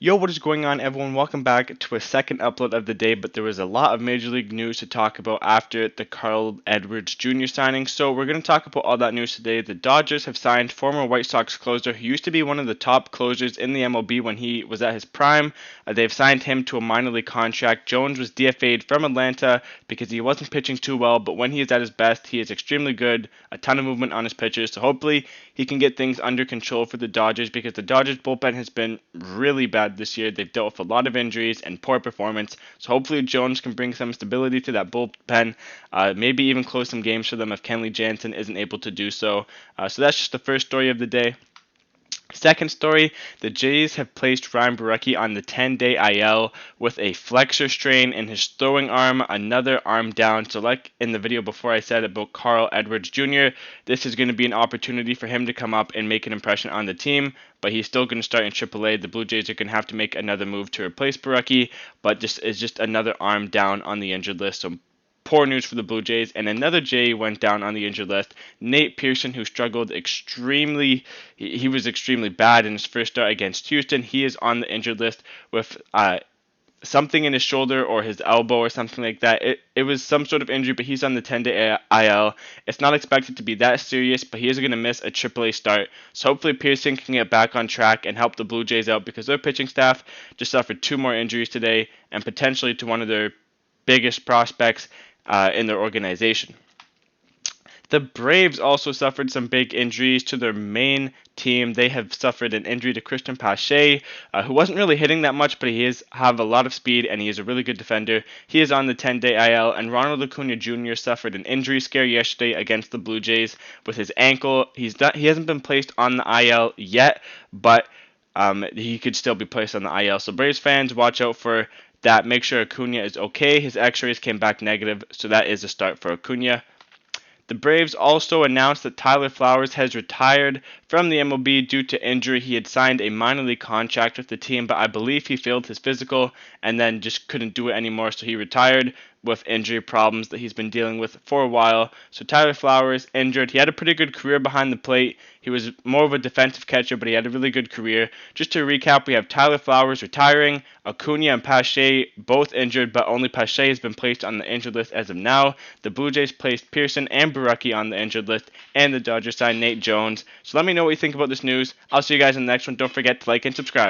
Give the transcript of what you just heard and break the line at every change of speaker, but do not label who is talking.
Yo, what is going on, everyone? Welcome back to a second upload of the day, but there was a lot of Major League news to talk about after the Carl Edwards Jr. signing, so we're going to talk about all that news today. The Dodgers have signed former White Sox closer who used to be one of the top closers in the MLB when he was at his prime. They've signed him to a minor league contract. Jones was DFA'd from Atlanta because he wasn't pitching too well, but when he is at his best, he is extremely good, a ton of movement on his pitches, so hopefully he can get things under control for the Dodgers because the Dodgers bullpen has been really bad this year. They've dealt with a lot of injuries and poor performance, so hopefully Jones can bring some stability to that bullpen, maybe even close some games for them if Kenley Jansen isn't able to do so. So that's just the first story of the day. Second story, the Jays have placed Ryan Borucki on the 10-day IL with a flexor strain in his throwing arm, another arm down. So like in the video before I said about Carl Edwards Jr., this is going to be an opportunity for him to come up and make an impression on the team, but he's still going to start in AAA. The Blue Jays are going to have to make another move to replace Borucki, but this is just another arm down on the injured list. So poor news for the Blue Jays, and another Jay went down on the injured list. Nate Pearson, who struggled extremely, he was extremely bad in his first start against Houston. He is on the injured list with something in his shoulder or his elbow or something like that. It was some sort of injury, but he's on the 10-day IL. It's not expected to be that serious, but he is going to miss a AAA start. So hopefully Pearson can get back on track and help the Blue Jays out because their pitching staff just suffered 2 more injuries today and potentially to one of their biggest prospects in their organization. The Braves also suffered some big injuries to their main team. They have suffered an injury to Christian Pache, who wasn't really hitting that much, but he have a lot of speed and he is a really good defender. He is on the 10-day IL, and Ronald Acuna Jr. suffered an injury scare yesterday against the Blue Jays with his ankle. He hasn't been placed on the IL yet, but he could still be placed on the IL. So Braves fans, watch out for that. Make sure Acuna is okay. His x-rays came back negative, so that is a start for Acuna. The Braves also announced that Tyler Flowers has retired from the MLB due to injury. He had signed a minor league contract with the team, but I believe he failed his physical and then just couldn't do it anymore, so he retired with injury problems that he's been dealing with for a while. So Tyler Flowers injured. He had a pretty good career behind the plate. He was more of a defensive catcher, but he had a really good career. Just to recap, we have Tyler Flowers retiring, Acuna and Pache both injured, but only Pache has been placed on the injured list as of now. The Blue Jays placed Pearson and Borucki on the injured list, and the Dodgers signed Nate Jones. So let me know what you think about this news. I'll see you guys in the next one. Don't forget to like and subscribe.